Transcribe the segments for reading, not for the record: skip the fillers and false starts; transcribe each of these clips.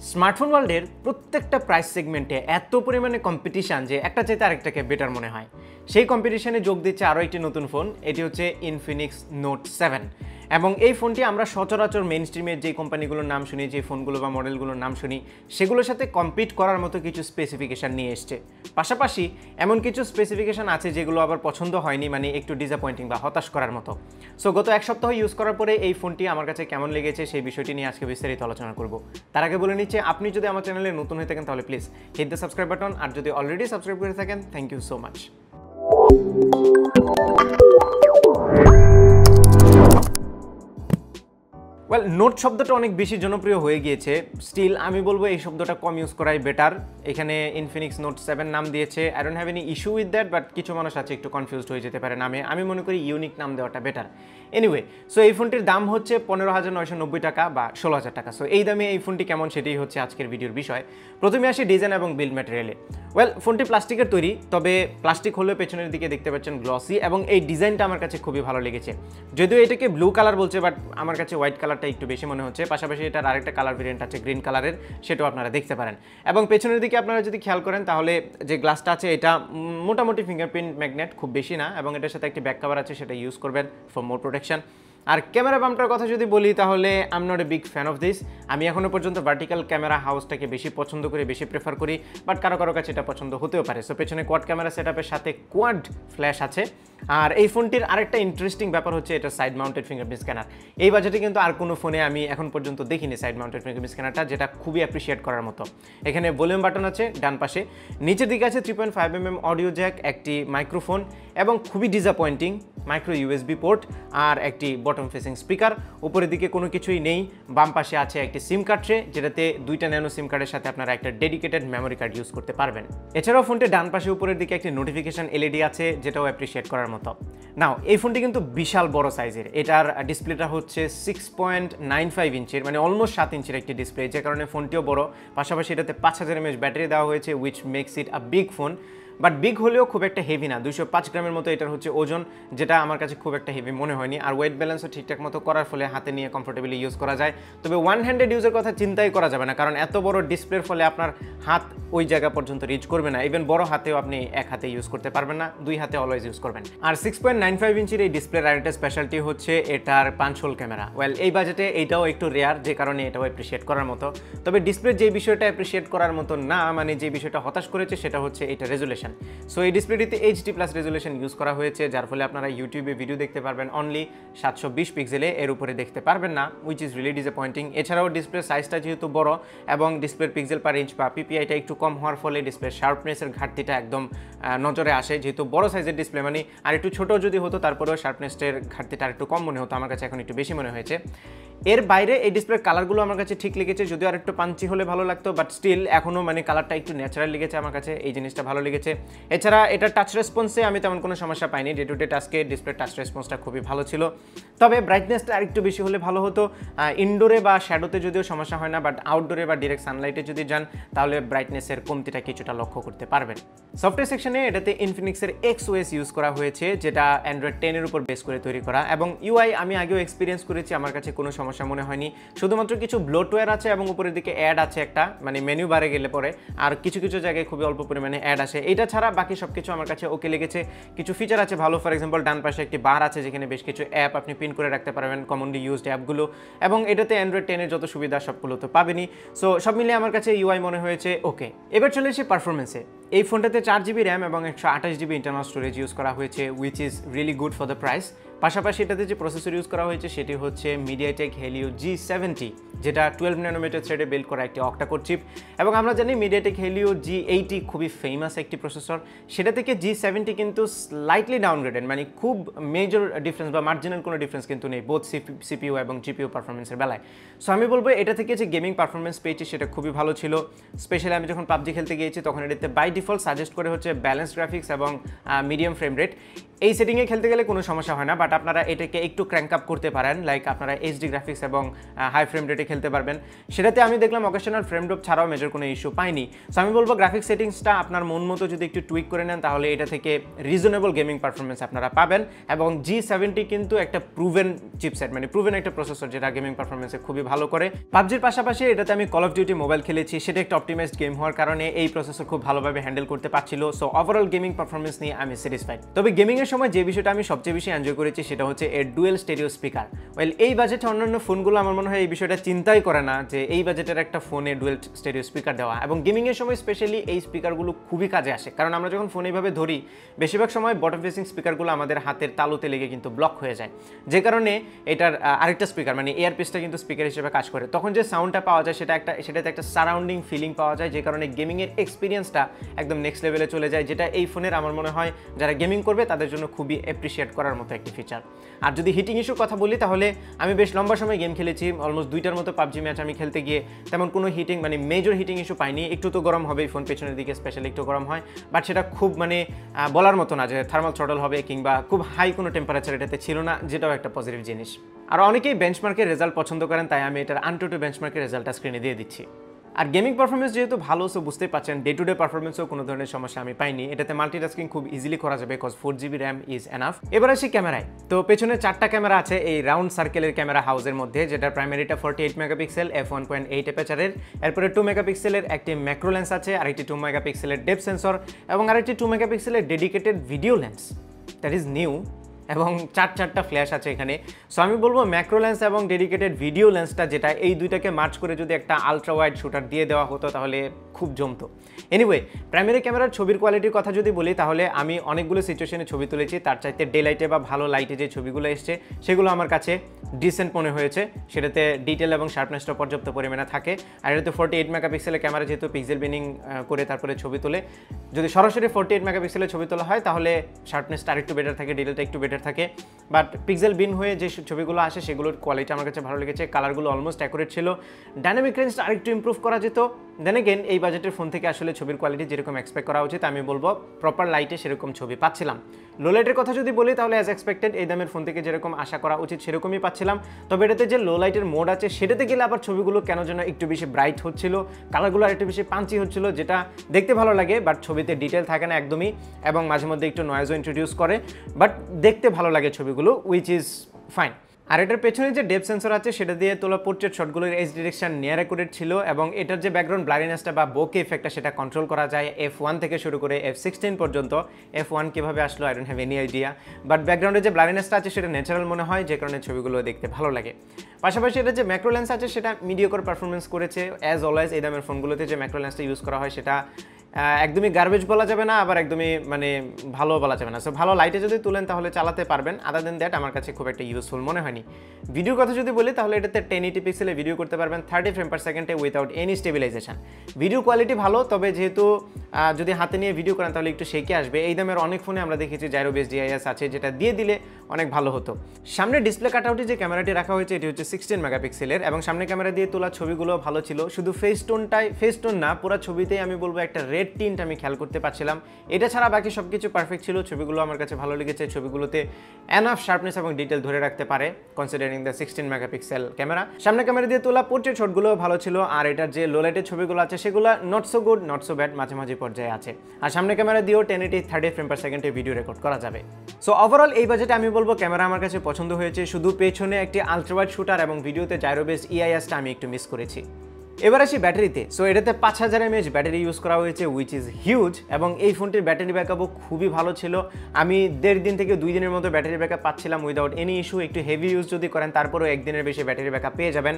Smartphone ওয়ার্ল্ডের প্রত্যেকটা price সেগমেন্টে এত পরিমাণে কম্পিটিশান যে একটা চাইতে আরেকটাকে বেটার মনে হয়। সেই কম্পিটিশানে যোগ দিচ্ছে আরও একটি নতুন ফোন, এটি হচ্ছে ইনফিনিক্স নোট 7। এবং এই ফোনটি আমরা সচরাচর মেইন স্ট্রিমের যে কোম্পানিগুলোর নাম শুনি, যে ফোনগুলো বা মডেলগুলোর নাম শুনি, সেগুলোর সাথে কম্পিট করার মতো কিছু স্পেসিফিকেশান নিয়ে এসছে। পাশাপাশি এমন কিছু স্পেসিফিকেশান আছে যেগুলো আবার পছন্দ হয়নি, মানে একটু ডিসঅ্যাপয়েন্টিং বা হতাশ করার মতো। সো গত এক সপ্তাহ ইউজ করার পরে এই ফোনটি আমার কাছে কেমন লেগেছে সেই বিষয়টি নিয়ে আজকে বিস্তারিত আলোচনা করব। তার আগে বলে নিচ্ছি, আপনি যদি আমার চ্যানেলে নতুন হয়ে থাকেন তাহলে please hit the subscribe button, আর যদি অলরেডি সাবস্ক্রাইব করে থাকেন thank you so much. Well, note শব্দটা অনেক বেশি জনপ্রিয় হয়ে গিয়েছে, স্টিল আমি বলবো এই শব্দটা কম ইউজ করাই বেটার। এখানে ইনফিনিক্স নোট 7 নাম দিয়েছে, I don't have any issue with that, but কিছু মানুষ আছে একটু কনফিউজড হয়ে যেতে পারে নামে। আমি মনে করি ইউনিক নাম দেওয়াটা বেটার। এনিওয়ে, সো এই ফোনটির দাম হচ্ছে 15,990 টাকা বা 16,000 টাকা। সো এই দামে এই ফোনটি কেমন সেটাই হচ্ছে আজকের ভিডিওর বিষয়। প্রথমে আসি ডিজাইন এবং বিল্ড ম্যাটেরিয়ালে। ওয়েল, ফোনটি প্লাস্টিকের তৈরি, তবে প্লাস্টিক হলেও পেছনের দিকে দেখতে পাচ্ছেন গ্লসি, এবং এই ডিজাইনটা আমার কাছে খুবই ভালো লেগেছে। যদিও এটাকে ব্লু কালার বলছে, বাট আমার কাছে হোয়াইট কালারটা একটু বেশি মনে হচ্ছে। পাশাপাশি এটার আরেকটা কালার ভেরিয়েন্ট আছে গ্রিন কালারের, সেটাও আপনারা দেখতে পারেন। এবং পেছনের দিকে আপনারা যদি খেয়াল করেন তাহলে যে গ্লাসটা আছে এটা মোটামুটি ফিঙ্গারপ্রিন্ট ম্যাগনেট, খুব বেশি না, এবং এটার সাথে একটি ব্যাক কভার আছে, সেটা ইউজ করবেন ফর মোর প্রোটেকশন। আর ক্যামেরা বাম্পটার কথা যদি বলি তাহলে I am not a big fan of this. আমি এখনও পর্যন্ত ভার্টিক্যাল ক্যামেরা হাউসটাকে বেশি পছন্দ করি, বেশি প্রেফার করি, বাট কারো কারো কাছে এটা পছন্দ হতেও পারে। সো পেছনে কোয়াড ক্যামেরা সেটআপের সাথে কোয়াড ফ্ল্যাশ আছে। আর এই ফোনটির আরেকটা ইন্টারেস্টিং ব্যাপার হচ্ছে এটা সাইড মাউন্টেড ফিঙ্গারপ্রিন্ট স্ক্যানার। এই বাজেটে কিন্তু আর কোনো ফোনে আমি এখন পর্যন্ত দেখিনি সাইড মাউন্টেড ফিঙ্গারপ্রিন্ট স্ক্যানারটা, যেটা খুবই অ্যাপ্রিসিয়েট করার মতো। এখানে ভলিউম বাটন আছে ডান পাশে, নিচের দিকে আছে 3.5mm অডিও জ্যাক, একটি মাইক্রোফোন, এবং খুবই ডিসঅ্যাপয়েন্টিং মাইক্রো ইউএসবি পোর্ট আর একটি বটম ফেসিং স্পিকার। উপরের দিকে কোনো কিছুই নেই। বাম পাশে আছে একটি সিম কার্ড ট্রে, যেটাতে দুইটা ন্যানো সিম কার্ডের সাথে আপনারা একটা ডেডিকেটেড মেমোরি কার্ড ইউজ করতে পারবেন। এছাড়াও ফোনটির ডান পাশে উপরের দিকে একটি নোটিফিকেশন এলইডি আছে, যেটাও অ্যাপ্রিসিয়েট করার মতো। নাও, এই ফোনটি কিন্তু বিশাল বড় সাইজের। এটার ডিসপ্লেটা হচ্ছে 6.95 ইঞ্চির, মানে অলমোস্ট 7 ইঞ্চির একটি ডিসপ্লে, যে কারণে ফোনটিও বড়। পাশাপাশি এটাতে 5000 mAh ব্যাটারি দেওয়া হয়েছে, which makes it a big phone. But big হলেও খুব একটা হেভি না, 205 গ্রামের মতো এটার হচ্ছে ওজন, যেটা আমার কাছে খুব একটা হেভি মনে হয়নি। আর ওয়েট ব্যালেন্সও ঠিকঠাক মতো করার ফলে হাতে নিয়ে কমফোর্টেবলি ইউজ করা যায়। তবে ওয়ান হ্যান্ডেড ইউজের কথা চিন্তাই করা যাবে না, কারণ এত বড় ডিসপ্লের ফলে আপনার হাত ওই জায়গা পর্যন্ত রিচ করবে না। ইভেন বড় হাতেও আপনি এক হাতে ইউজ করতে পারবেন না, দুই হাতে অলওয়েজ ইউজ করবেন। আর 6.95 ইঞ্চির এই ডিসপ্লের আরেকটা স্পেশালিটি হচ্ছে এটার পাঞ্চ হোল ক্যামেরা। ওয়েল, এই বাজেটে এইটাও একটু রেয়ার, যে কারণে এটাও অ্যাপ্রিসিয়েট করার মতো। তবে ডিসপ্লের যে বিষয়টা অ্যাপ্রিসিয়েট করার মতো না, মানে যে বিষয়টা হতাশ করেছে, সেটা হচ্ছে এটা রেজুলেশন। সো এই ডিসপ্লেটিতে HD+ রেজুলেশন ইউজ করা হয়েছে, যার ফলে আপনারা ইউটিউবে ভিডিও দেখতে পারবেন অনলি 720 পিক্সেলে, এর উপরে দেখতে পারবেন না, উইচ ইজ রিয়েলি ডিসঅ্যাপয়েন্টিং। এছাড়াও ডিসপ্লের সাইজটা যেহেতু বড় এবং ডিসপ্লের পিক্সেল পার ইঞ্চ বা PPIটা একটু কম হওয়ার ফলে ডিসপ্লের শার্পনেসের ঘাটতিটা একদম নজরে আসে। যেহেতু বড় সাইজের ডিসপ্লে, মানে আর একটু ছোটো যদি হতো তারপরেও শার্পনেসের ঘাটতিটা আর একটু কম মনে হতো, আমার কাছে এখন একটু বেশি মনে হয়েছে। এর বাইরে এই ডিসপ্লের কালারগুলো আমার কাছে ঠিক লেগেছে, যদিও আর একটু পাঞ্চি হলে ভালো লাগতো, বাট স্টিল এখনও মানে কালারটা একটু ন্যাচারাল লেগেছে আমার কাছে, এই জিনিসটা ভালো লেগেছে। এছাড়া এটা টাচ রেসপন্সে আমি তেমন কোনো সমস্যা পাইনি, ডে টু ডে টাস্কে ডিসপ্লে টাচ রেসপন্সটা খুবই ভালো ছিল। তবে ব্রাইটনেসটা আরেকটু বেশি হলে ভালো হতো। ইনডোরে বা শ্যাডোতে যদিও সমস্যা হয় না, বাট আউটডোরে বা ডিরেক্ট সানলাইটে যদি যান তাহলে ব্রাইটনেসের কমতিটা কিছুটা লক্ষ্য করতে পারবেন। সফটওয়্যার সেকশনে এটাতে ইনফিনিক্সের XOS ইউজ করা হয়েছে, যেটা অ্যান্ড্রয়েড 10 এর উপর বেস করে তৈরি করা, এবং UI আমি আগেও এক্সপিরিয়েন্স করেছি, আমার কাছে কোনো সমস্যা মনে হয়নি। শুধুমাত্র কিছু ব্লোটওয়্যার আছে এবং উপরের দিকে অ্যাড আছে একটা, মানে মেনু বারে গেলে পরে, আর কিছু কিছু জায়গায় খুবই অল্প পরিমাণে অ্যাড আসে। এটা ছাড়া বাকি সব কিছু আমার কাছে ওকে লেগেছে। কিছু ফিচার আছে ভালো, ফর এক্সাম্পল ডান পাশে একটি বার আছে, যেখানে বেশ কিছু অ্যাপ আপনি পিন করে রাখতে পারবেন, কমনলি ইউজড অ্যাপগুলো, এবং এটাতে অ্যান্ড্রয়েড 10 এর যত সুবিধা সবগুলো তো পাবেনই। সো সব মিলিয়ে আমার কাছে UI মনে হয়েছে ওকে। এবার চলে এসে পারফরমেন্সে। এই ফোনটাতে 4GB র্যাম এবং 128GB ইন্টারনাল স্টোরেজ ইউজ করা হয়েছে, which is really good for the price. পাশাপাশি এটাতে যে প্রসেসর ইউজ করা হয়েছে সেটি হচ্ছে MediaTek Helio G70, যেটা 12 ন্যানোমিটার থ্রেডে বিল্ড করা একটি অক্টা-কোর চিপ। এবং আমরা জানি MediaTek Helio G80 খুবই ফেমাস একটি প্রসেসর, সেটা থেকে G70 কিন্তু স্লাইটলি ডাউনগ্রেডেড, মানে খুব মেজর ডিফারেন্স বা মার্জিনাল কোনো ডিফারেন্স কিন্তু নেই বোথ CPU এবং GPU পারফরমেন্সের বেলায়। সো আমি বলবো এটা থেকে যে গেমিং পারফরমেন্স পেয়েছি সেটা খুবই ভালো ছিল। স্পেশালি আমি যখন PUBG খেলতে গিয়েছি তখন এটাতে বাই ডিফল্ট সাজেস্ট করে হচ্ছে ব্যালেন্স গ্রাফিক্স এবং মিডিয়াম ফ্রেম রেট। এই সেটিংয়ে খেলতে গেলে কোনো সমস্যা হয় না, বাট বাট আপনারা এটাকে একটু ক্র্যাঙ্ক আপ করতে পারেন, লাইক আপনারা এইচডি গ্রাফিক্স এবং হাই ফ্রেম রেটে খেলতে পারবেন। সেটাতে আমি দেখলাম অকেশনাল ফ্রেম ড্রপ ছাড়াও মেজর কোনো ইস্যু পাইনি। সো আমি বলবো গ্রাফিক্স সেটিংসটা আপনার মন মতো যদি একটু টুইক করে নেন তাহলে এটা থেকে রিজনেবল গেমিং পারফরমেন্স আপনারা পাবেন। এবং G70 কিন্তু একটা প্রুভেন চিপসেট, মানে প্রুভেন একটা প্রসেসর যেটা গেমিং পারফরমেন্সে খুবই ভালো করে। পাবজির পাশাপাশি এটাতে আমি কল অফ ডিউটি মোবাইল খেলেছি, সেটা একটা অপটিমাইজড গেম হওয়ার কারণে এই প্রসেসর খুব ভালোভাবে হ্যান্ডেল করতে পারছিল। সো ওভারঅল গেমিং পারফরমেন্স নিয়ে আমি স্যাটিসফাইড। তবে গেমিংয়ের সময় যে বিষয়টা আমি সবচেয়ে বেশি এনজয় করেছি সেটা হচ্ছে এর ডুয়েল স্টেরিও স্পিকার। ওয়েল এই বাজেটে অন্যান্য ফোনগুলো আমার মনে হয় এই বিষয়টা চিন্তাই করে না যে এই বাজেটের একটা ফোনে ডুয়েল স্টেরিও স্পিকার দেওয়া, এবং গেমিংয়ের সময় স্পেশালি এই স্পিকারগুলো খুবই কাজে আসে। কারণ আমরা যখন ফোন এইভাবে ধরি বেশিরভাগ সময় বটম ফেসিং স্পিকারগুলো আমাদের হাতের তালুতে লেগে কিন্তু ব্লক হয়ে যায়, যে কারণে এটার আরেকটা স্পিকার মানে এয়ারপিসটা কিন্তু স্পিকার হিসেবে কাজ করে। তখন যে সাউন্ডটা পাওয়া যায় সেটাতে একটা সারাউন্ডিং ফিলিং পাওয়া যায়, যে কারণে গেমিংয়ের এক্সপিরিয়েন্সটা একদম নেক্সট লেভেলে চলে যায়, যেটা এই ফোনের আমার মনে হয় যারা গেমিং করবে তাদের জন্য খুবই অ্যাপ্রিসিয়েট করার মতো একটি ফিচার। আর যদি হিটিং ইস্যুর কথা বলি তাহলে আমি বেশ লম্বা সময় গেম খেলেছি, অলমোস্ট 2টার মতো পাবজি ম্যাচ আমি খেলতে গিয়ে তেমন কোনো হিটিং মানে মেজর হিটিং ইস্যু পাইনি। একটু তো গরম হবে, ফোন পেছনের দিকে স্পেশালি একটু গরম হয়, বাট সেটা খুব মানে বলার মতো না যে থার্মাল থ্রটল হবে কিংবা খুব হাই কোনো টেম্পারেচার এটাতে ছিল না, যেটাও একটা পজিটিভ জিনিস। আর অনেকেই বেঞ্চমার্কের রেজাল্ট পছন্দ করেন, তাই আমি এটার আনটু বেঞ্চমার্কের রেজাল্টটা স্ক্রিনে দিয়ে দিচ্ছি। আর গেমিং পারফরমেন্স যেহেতু ভালো, সো বুঝতেই পারছেন ডে টু ডে পারফরমেন্সও কোনো ধরনের সমস্যা আমি পাইনি। এটাতে মাল্টিটাস্কিং খুব ইজিলি করা যাবে because 4GB RAM is enough. এবার আসি ক্যামেরায়। তো পেছনে 4টা ক্যামেরা আছে এই রাউন্ড সার্কেলের ক্যামেরা হাউসের মধ্যে, যেটা প্রাইমারিটা 48 মেগাপিক্সেল f1.8 অ্যাপাচারের, এরপরে 2 মেগাপিক্সেলের একটি ম্যাক্রো লেন্স আছে, আরেকটি 2 মেগাপিক্সেলের ডেপথ সেন্সর এবং আরেকটি 2 মেগাপিক্সেলের dedicated video lens, that is new, এবং 4টা ফ্ল্যাশ আছে এখানে। সো আমি বলবো ম্যাক্রো লেন্স এবং ডেডিকেটেড ভিডিও লেন্সটা যেটা, এই দুইটাকে মার্চ করে যদি একটা আলট্রা ওয়াইড শুটার দিয়ে দেওয়া হতো তাহলে খুব জমতো। এনিওয়ে, প্রাইমারি ক্যামেরার ছবির কোয়ালিটির কথা যদি বলি তাহলে আমি অনেকগুলো সিচুয়েশনে ছবি তুলেছি, তার চাইতে ডে লাইটে বা ভালো লাইটে যে ছবিগুলো এসছে সেগুলো আমার কাছে ডিসেন্ট মনে হয়েছে। সেটাতে ডিটেল এবং শার্পনেসটা পর্যাপ্ত পরিমাণে থাকে। আর এটাতে 48 মেগাপিক্সেলের ক্যামেরা যেহেতু পিক্সেল বিনিং করে তারপরে ছবি তোলে, যদি সরাসরি 48 মেগাপিক্সেলের ছবি তোলা হয় তাহলে শার্পনেসটা আরেকটু বেটার থাকে, ডিটেলটা একটু বেটার থাকে। বাট পিক্সেল বিন হয়ে যে ছবিগুলো আসে সেগুলোর কোয়ালিটি আমার কাছে ভালো লেগেছে, কালারগুলো অলমোস্ট অ্যাকুরেট ছিল। ডাইনামিক রেঞ্জটা আরেকটু ইমপ্রুভ করা যেত। দেন এগেন এই বাজেটের ফোন থেকে আসলে ছবির কোয়ালিটি যেরকম এক্সপেক্ট করা উচিত আমি বলবো প্রপার লাইটে সেরকম ছবি পাচ্ছিলাম। লো লাইটের কথা যদি বলি তাহলে অ্যাজ এক্সপেক্টেড এই দামের ফোন থেকে যেরকম আশা করা উচিত সেরকমই পাচ্ছিলাম। তবে এটাতে যে লো লাইটের মোড আছে সেটাতে গেলে আবার ছবিগুলো কেন যেন একটু বেশি ব্রাইট হচ্ছিল, কালারগুলো আর একটু বেশি পাঞ্চি হচ্ছিল, যেটা দেখতে ভালো লাগে বাট ছবিতে ডিটেল থাকে না একদমই, এবং মাঝে মধ্যে একটু নয়েজও ইন্ট্রোডিউস করে, বাট দেখতে ভালো লাগে ছবিগুলো, উইচ ইজ ফাইন। আর এটার পেছনে যে ডেপথ সেন্সর আছে সেটা দিয়ে তোলা পোর্ট্রেট শটগুলোর এজ ডিরেকশন নিয়ার অ্যাকুরেট ছিল, এবং এটার যে ব্যাকগ্রাউন্ড ব্লারিনেসটা বা বোকে ইফেক্টটা সেটা কন্ট্রোল করা যায় F1 থেকে শুরু করে F16 পর্যন্ত। F1 কীভাবে আসলো I don't have any idea, but ব্যাকগ্রাউন্ডে যে ব্লারিনেসটা আছে সেটা ন্যাচারাল মনে হয়, যে কারণে ছবিগুলো দেখতে ভালো লাগে। পাশাপাশি এটা যে ম্যাক্রো লেন্স আছে সেটা মিডিওকর পারফরমেন্স করেছে। অ্যাজ অলওয়েজ এই দামের ফোনগুলোতে যে ম্যাক্রো লেন্সটা ইউজ করা হয় সেটা একদমই গার্বেজ বলা যাবে না, আবার একদমই মানে ভালো বলা যাবে না। সো ভালো লাইটে যদি তুলেন তাহলে চালাতে পারবেন, আদার দেন দ্যাট আমার কাছে খুব একটা ইউজফুল মনে হয়নি। ভিডিওর কথা যদি বলি তাহলে এটাতে 1080 পিক্সেলে ভিডিও করতে পারবেন 30 ফ্রেম পার সেকেন্ডে without any stabilisation. Video quality ভালো, তবে যেহেতু যদি হাতে নিয়ে ভিডিও করেন তাহলে একটু শেকে আসবে। এই দামের অনেক ফোনে আমরা দেখেছি জাইরো বেস ডিআইএস আছে, যেটা দিয়ে দিলে অনেক ভালো হতো। সামনে ডিসপ্লে কাটআউটে যে ক্যামেরাটি রাখা হয়েছে এটি হচ্ছে 16 মেগাপিক্সেলের, এবং সামনে ক্যামেরা দিয়ে তোলা ছবিগুলো ভালো ছিল। শুধু ফেস টোন না, পুরো ছবিতেই আমি বলবো একটা রেড টিন্ট আমি খেয়াল করতে পারছিলাম। এটা ছাড়া বাকি সবকিছু পারফেক্ট ছিল। ছবিগুলো আমার কাছে ভালো লেগেছে, ছবিগুলোতে এনাফ শার্পনেস এবং ডিটেল ধরে রাখতে পারে কনসিডারিং দ্য 16 মেগাপিক্সেল ক্যামেরা। সামনে ক্যামেরা দিয়ে তোলা পোর্ট্রেট শটগুলো ভালো ছিল, আর এটার যে লো লাইটের ছবিগুলো আছে সেগুলো not so good not so bad, মাঝামাঝি পর্যায়ে আছে। আর সামনে ক্যামেরা দিয়েও 1080 30 ফ্রেম পার সেকেন্ডে ভিডিও রেকর্ড করা যাবে। সো ওভারঅল এই বাজেটে আমি বলবো ক্যামেরা আমার কাছে পছন্দ হয়েছে, শুধু পেছনে একটি আলট্রা ওয়াইড শুটার এবং ভিডিওতে জাইরো বেস ইআইএসটা আমি একটু মিস করেছি। এবার আসি ব্যাটারিতে। সো এটাতে 5000 mAh ব্যাটারি ইউজ করা হয়েছে, উইচ ইজ হিউজ, এবং এই ফোনটির ব্যাটারি ব্যাকআপও খুবই ভালো ছিল। আমি 1.5 দিন থেকে 2 দিনের মতো ব্যাটারি ব্যাকআপ পাচ্ছিলাম উইদাউট এনি ইস্যু। একটু হেভি ইউজ যদি করেন তারপরেও 1 দিনের বেশি ব্যাটারি ব্যাকআপ পেয়ে যাবেন।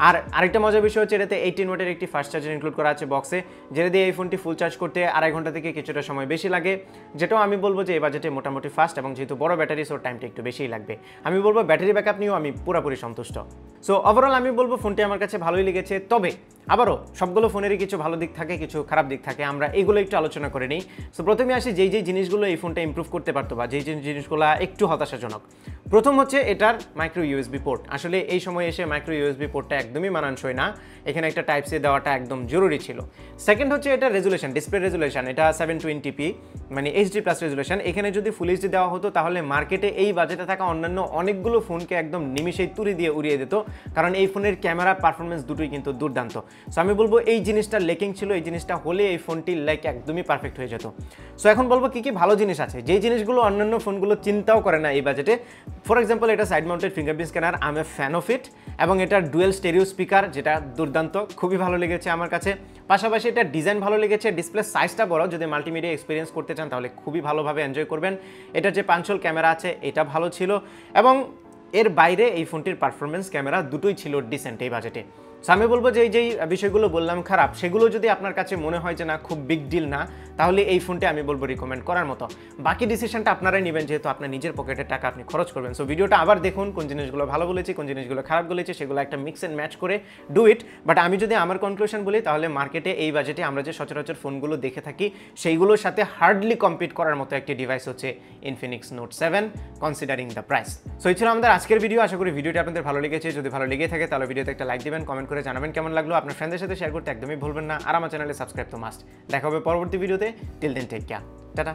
আর আরেকটা মজার বিষয় হচ্ছে এটাতে 18 ওয়াটের একটি ফাস্ট চার্জার ইনক্লুড করা আছে বক্সে, যেটা দিয়ে এই ফোনটি ফুল চার্জ করতে 2.5 ঘন্টা থেকে কিছুটা সময় বেশি লাগে, যেটাও আমি বলবো যে এই বাজেটে মোটামুটি ফাস্ট, এবং যেহেতু বড় ব্যাটারি সো টাইমটা একটু বেশিই লাগবে। আমি বলবো ব্যাটারি ব্যাকআপ নিয়েও আমি পুরোপুরি সন্তুষ্ট। সো ওভারঅল আমি বলবো ফোনটি আমার কাছে ভালোই লেগেছে। তবে আবারও সবগুলো ফোনেরই কিছু ভালো দিক থাকে, কিছু খারাপ দিক থাকে, আমরা এগুলো একটু আলোচনা করে নিই। সো প্রথমে আসি যেই জিনিসগুলো এই ফোনটা ইমপ্রুভ করতে পারতো বা যেই জিনিসগুলো একটু হতাশাজনক। প্রথম হচ্ছে এটার মাইক্রো ইউএসবি পোর্ট। আসলে এই সময় এসে মাইক্রো ইউএসবি পোর্টটা একদমই মানানসই না, এখানে একটা টাইপ সি দেওয়াটা একদম জরুরি ছিল। সেকেন্ড হচ্ছে এটা রেজুলেশন, ডিসপ্লে রেজুলেশন, এটা 720p মানে এইচডি প্লাস রেজুলেশন। এখানে যদি ফুল এইচডি দেওয়া হতো তাহলে মার্কেটে এই বাজেটে থাকা অন্যান্য অনেকগুলো ফোনকে একদম নিমিশেই তুড়ি দিয়ে উড়িয়ে দিত, কারণ এই ফোনের ক্যামেরা পারফরমেন্স দুটোই কিন্তু দুর্দান্ত। সো আমি বলবো এই জিনিসটা লেকিং ছিল, এই জিনিসটা হলে এই ফোনটি লাইক একদমই পারফেক্ট হয়ে যেত। সো এখন বলবো কি কি ভালো জিনিস আছে, যেই জিনিসগুলো অন্যান্য ফোনগুলো চিন্তাও করে না এই বাজেটে। ফর এক্সাম্পল এটা side mounted fingerprint scanner, I M A fan of it, এবং এটা ডুয়েল স্টেরিও স্পিকার যেটা দুর্দান্ত, খুবই ভালো লেগেছে আমার কাছে। পাশাপাশি এটা ডিজাইন ভালো লেগেছে, ডিসপ্লে সাইজটা বড়, যদি মাল্টিমিডিয়া এক্সপিরিয়েন্স করতে চান তাহলে খুবই ভালোভাবে এনজয় করবেন। এটার যে পাঞ্চল ক্যামেরা আছে এটা ভালো ছিল, এবং এর বাইরে এই ফোনটির পারফরমেন্স ক্যামেরা দুটোই ছিল ডিসেন্ট এই বাজেটে। সো আমি বলবো যে যেই বিষয়গুলো বললাম খারাপ, সেগুলো যদি আপনার কাছে মনে হয় যে না খুব বিগ ডিল না, তাহলে এই ফোনটি আমি বলবো রিকমেন্ড করার মতো। বাকি ডিসিশনটা আপনারাই নেবেন, যেহেতু আপনার নিজের পকেটের টাকা আপনি খরচ করবেন। সো ভিডিওটা আবার দেখুন, কোন জিনিসগুলো ভালো বলেছি, কোন জিনিসগুলো খারাপ বলেছি, সেগুলো একটা মিক্স অ্যান্ড ম্যাচ করে ডু ইট। বাট আমি যদি আমার কনক্লুশন বলি, তাহলে মার্কেটে এই বাজেটে আমরা যে সচরাচর ফোনগুলো দেখে থাকি সেইগুলোর সাথে হার্ডলি কম্পিট করার মতো একটি ডিভাইস হচ্ছে Infinix note 7 considering the price. So এই ছিল আমাদের আজকের ভিডিও। আশা করি ভিডিওটি আপনাদের ভালো লেগেছে। যদি ভালো লেগে থাকে তাহলে ভিডিওতে একটা লাইক দিবেন, কমেন্ট করে জানাবেন কেমন লাগলো, আপনার ফ্রেন্ডদের সাথে শেয়ার করতে একদমই ভুলবেন না, আর আমার চ্যানেলে সাবস্ক্রাইব তো মাস্ট। দেখা হবে পরবর্তী ভিডিওতে। Till then take care, tata.